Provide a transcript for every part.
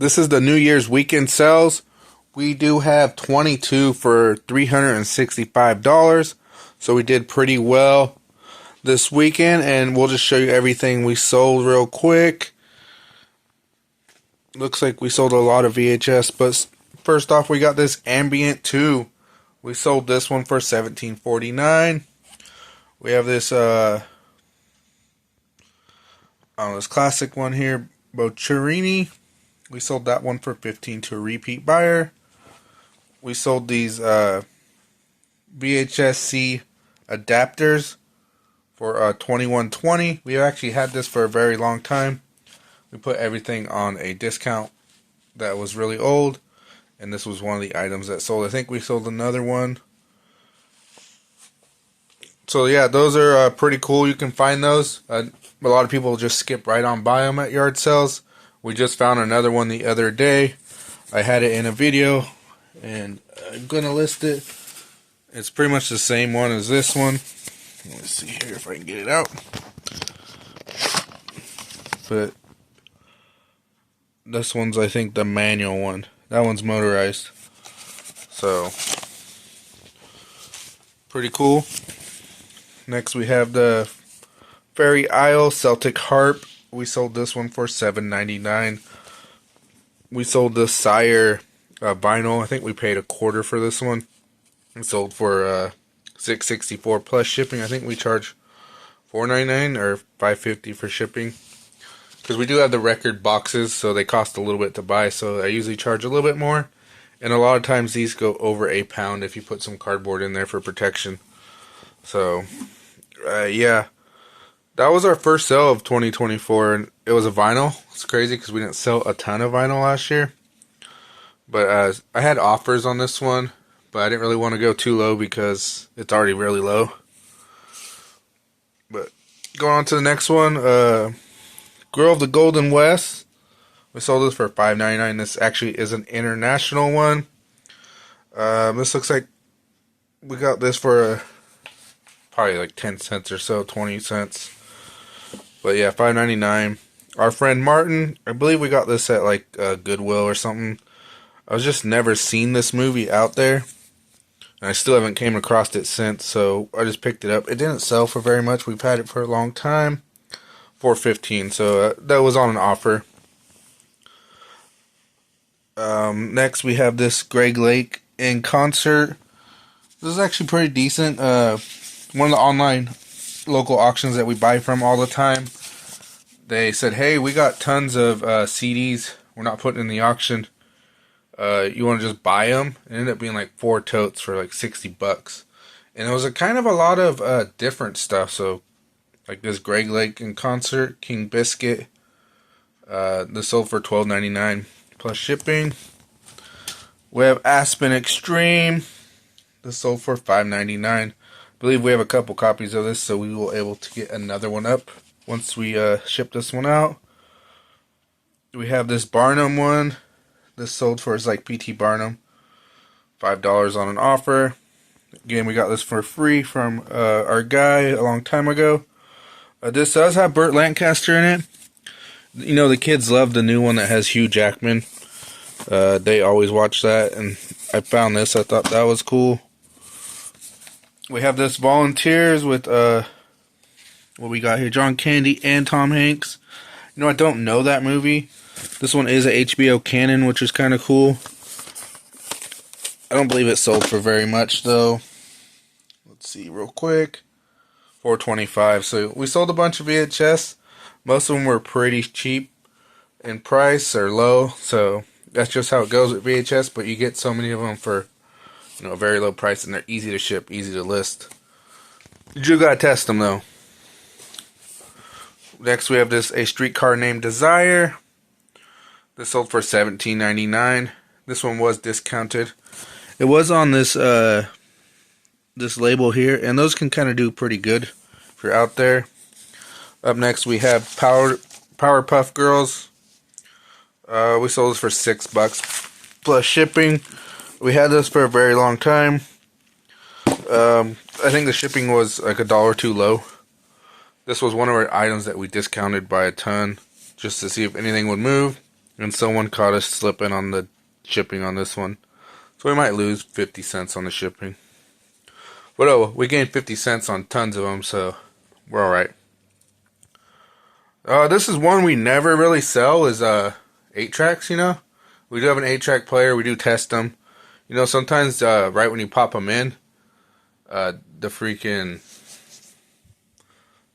This is the New Year's weekend sales. We do have 22 for $365. So we did pretty well this weekend, and we'll just show you everything we sold real quick. Looks like we sold a lot of VHS, but first off, we got this Ambient 2. We sold this one for $17.49. We have this this classic one here, Boccherini. We sold that one for $15 to a repeat buyer. We sold these VHS-C adapters for $21.20. We actually had this for a very long time. We put everything on a discount that was really old, and this was one of the items that sold. I think we sold another one. So yeah, those are pretty cool. You can find those. A lot of people just skip right on by them at yard sales. We just found another one the other day. I had it in a video, and I'm going to list it. It's pretty much the same one as this one. Let's see here if I can get it out. But this one's, I think, the manual one. That one's motorized. So, pretty cool. Next we have the Fairy Isle Celtic Harp. We sold this one for $7.99. We sold the Sire vinyl. I think we paid $0.25 for this one. We sold for $6.64 plus shipping. I think we charge $4.99 or $5.50 for shipping. Because we do have the record boxes, so they cost a little bit to buy. So I usually charge a little bit more. And a lot of times these go over £1 if you put some cardboard in there for protection. So, yeah. That was our first sale of 2024, and it was a vinyl. It's crazy because we didn't sell a ton of vinyl last year. But I had offers on this one, but I didn't really want to go too low because it's already really low. But going on to the next one, Girl of the Golden West. We sold this for $5.99. This actually is an international one. This looks like we got this for probably like 10 cents or so, 20 cents. But yeah, $5.99. Our friend Martin, I believe we got this at like Goodwill or something. I've just never seen this movie out there, and I still haven't came across it since, so I just picked it up. It didn't sell for very much. We've had it for a long time. $4.15, so that was on an offer. Next we have this Greg Lake in concert. This is actually pretty decent. One of the online local auctions that we buy from all the time. They said, hey, we got tons of CDs we're not putting in the auction. You want to just buy them? It ended up being like 4 totes for like $60. And it was a kind of a lot of different stuff. So like this Greg Lake in concert, King Biscuit. This sold for $12.99 plus shipping. We have Aspen Extreme. This sold for $5.99. I believe we have a couple copies of this, so we will able to get another one up once we ship this one out. We have this Barnum one. This sold for, it's like P.T. Barnum, $5 on an offer. Again, we got this for free from our guy a long time ago. This does have Burt Lancaster in it. You know, the kids love the new one that has Hugh Jackman. They always watch that, and I found this. I thought that was cool. We have this Volunteers with, what we got here, John Candy and Tom Hanks. You know, I don't know that movie. This one is a HBO canon, which is kind of cool. I don't believe it sold for very much, though. Let's see real quick. $4.25. So we sold a bunch of VHS. Most of them were pretty cheap in price or low. So that's just how it goes with VHS. But you get so many of them for, you know, a very low price, and they're easy to ship, easy to list. You gotta test them though. Next we have this A Streetcar Named Desire. This sold for $17.99. This one was discounted. It was on this this label here, and those can kind of do pretty good if you're out there. Up next we have Powerpuff Girls. We sold this for $6 plus shipping. We had this for a very long time. I think the shipping was like $1 or $2 low. This was one of our items that we discounted by a ton just to see if anything would move. and someone caught us slipping on the shipping on this one. So we might lose 50 cents on the shipping. But oh, we gained 50 cents on tons of them, so we're alright. This is one we never really sell, is 8-tracks, you know? We do have an 8-track player, we do test them. You know, sometimes right when you pop them in, the freaking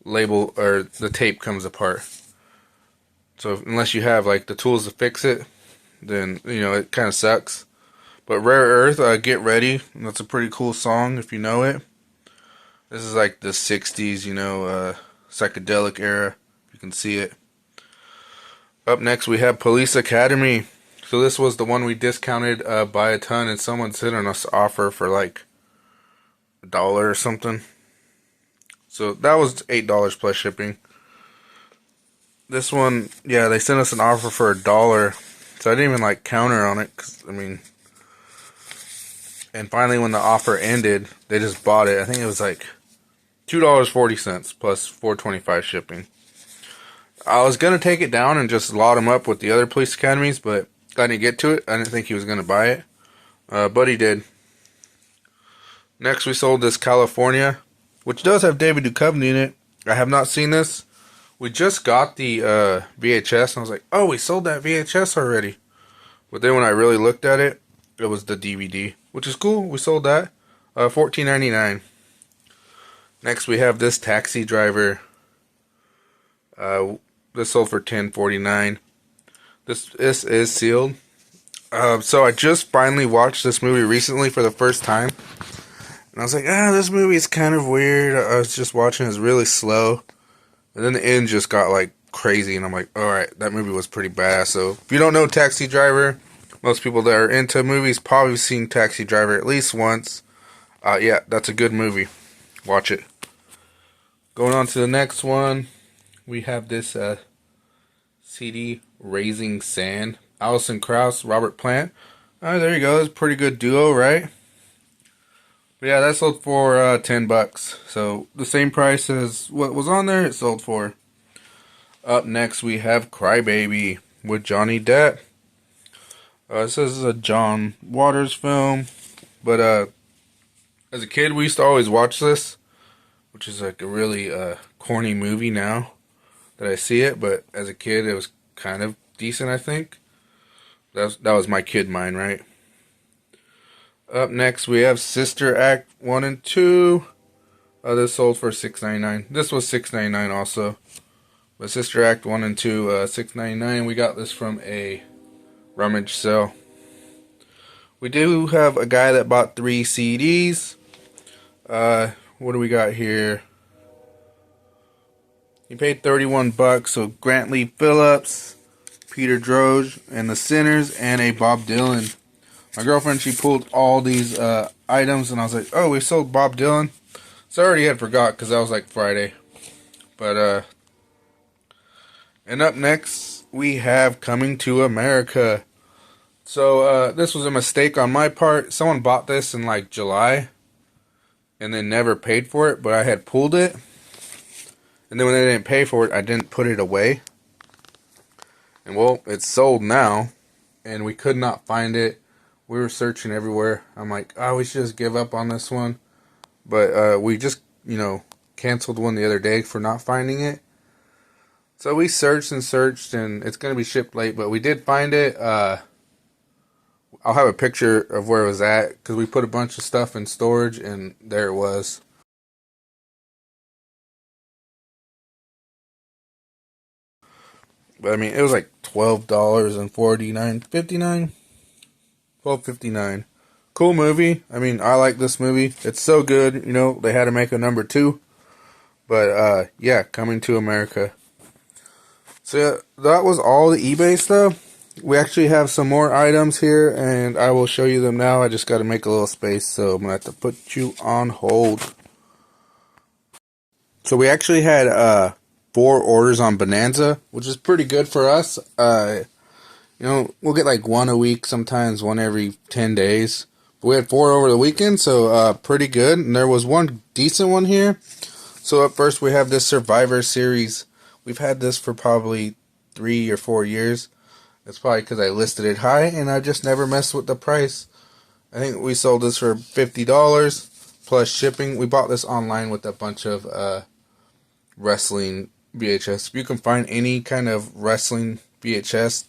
label or the tape comes apart. So unless you have like the tools to fix it, then you know it kind of sucks. But Rare Earth, Get Ready. That's a pretty cool song if you know it. This is like the 60s, you know, psychedelic era. You can see it. Up next we have Police Academy. So this was the one we discounted by a ton, and someone sent us offer for like $1 or something. So that was $8 plus shipping. This one, yeah, they sent us an offer for $1. So I didn't even like counter on it, 'cause, I mean, and finally when the offer ended, they just bought it. I think it was like $2.40 plus $4.25 shipping. I was gonna take it down and just lot them up with the other police academies, but I didn't get to it. I didn't think he was gonna buy it, but he did. Next, we sold this California, which does have David Duchovny in it. I have not seen this. We just got the VHS, and I was like, oh, we sold that VHS already. But then when I really looked at it, it was the DVD, which is cool. We sold that. $14.99. Next, we have this Taxi Driver. This sold for $10.49. This is sealed. So I just finally watched this movie recently for the first time. And I was like, this movie is kind of weird. I was just watching it. It's really slow. And then the end just got like crazy. And I'm like, alright, that movie was pretty badass. So if you don't know Taxi Driver, most people that are into movies probably seen Taxi Driver at least once. Yeah, that's a good movie. Watch it. Going on to the next one. We have this CD, Raising Sand. Alison Krauss, Robert Plant. There you go. That's a pretty good duo, right? But yeah, that sold for $10. So the same price as what was on there, it sold for. Up next, we have Crybaby with Johnny Depp. This is a John Waters film. But as a kid, we used to always watch this, which is like a really corny movie now that I see it. But as a kid, it was kind of decent, I think. That was my kid mind, right? Up next, we have Sister Act 1 and 2. This sold for $6.99. This was $6.99 also. But Sister Act 1 and 2, $6.99. We got this from a rummage sale. We do have a guy that bought 3 CDs. What do we got here? He paid $31. So Grantley Phillips, Peter Droge, and The Sinners, and a Bob Dylan. My girlfriend, she pulled all these items, and I was like, oh, we sold Bob Dylan. So I already had forgot, because that was like Friday. But, and up next, we have Coming to America. So, this was a mistake on my part. Someone bought this in like July, and then never paid for it, but I had pulled it. And then when they didn't pay for it, I didn't put it away. And well, it's sold now, and we could not find it. We were searching everywhere. I'm like, we should just give up on this one. But we just, canceled one the other day for not finding it. So we searched and searched, and it's going to be shipped late. But we did find it. I'll have a picture of where it was at, because we put a bunch of stuff in storage, and there it was. But I mean, it was like $12.59. $12.59. Cool movie. I mean, I like this movie. It's so good. They had to make a number 2. But yeah, Coming to America. So yeah, that was all the eBay stuff. We actually have some more items here, and I will show you them now. I just got to make a little space, so I'm gonna have to put you on hold. So we actually had 4 orders on Bonanza, which is pretty good for us. We'll get like 1 a week, sometimes 1 every 10 days. But we had 4 over the weekend, so pretty good. And there was one decent one here. So up first, we have this Survivor Series. We've had this for probably 3 or 4 years. It's probably because I listed it high and I just never messed with the price. I think we sold this for $50 plus shipping. We bought this online with a bunch of wrestling VHS. If you can find any kind of wrestling VHS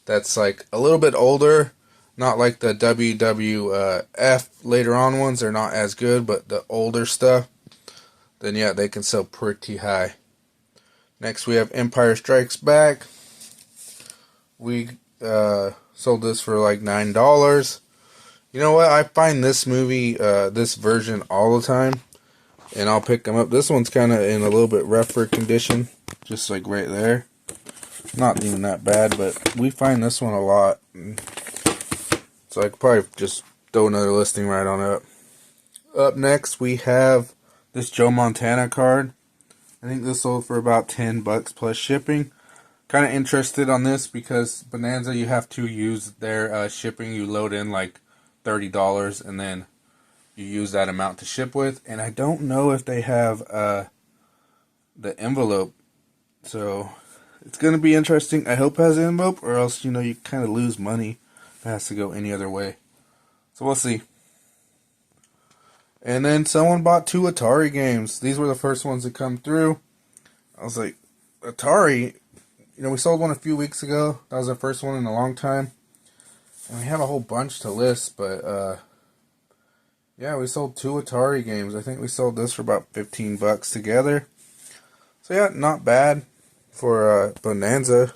that's like a little bit older, not like the WWF later on ones, they're not as good, but the older stuff, then yeah, they can sell pretty high. Next we have Empire Strikes Back. We sold this for like $9. You know what? I find this movie, this version all the time, and I'll pick them up. This one's kind of in a little bit rougher condition, just like right there. Not even that bad, but we find this one a lot. So I could probably just throw another listing right on up. Up next, we have this Joe Montana card. I think this sold for about $10 plus shipping. Kind of interested on this because Bonanza, you have to use their shipping. You load in like $30 and then you use that amount to ship with. And I don't know if they have the envelope. So it's going to be interesting. I hope it has an envelope, or else, you know, you kind of lose money if it has to go any other way. So we'll see. And then someone bought 2 Atari games. These were the first ones to come through. I was like, Atari? You know, we sold one a few weeks ago. That was our first one in a long time. And we have a whole bunch to list, but yeah, we sold 2 Atari games. I think we sold this for about $15 together. So yeah, not bad for Bonanza.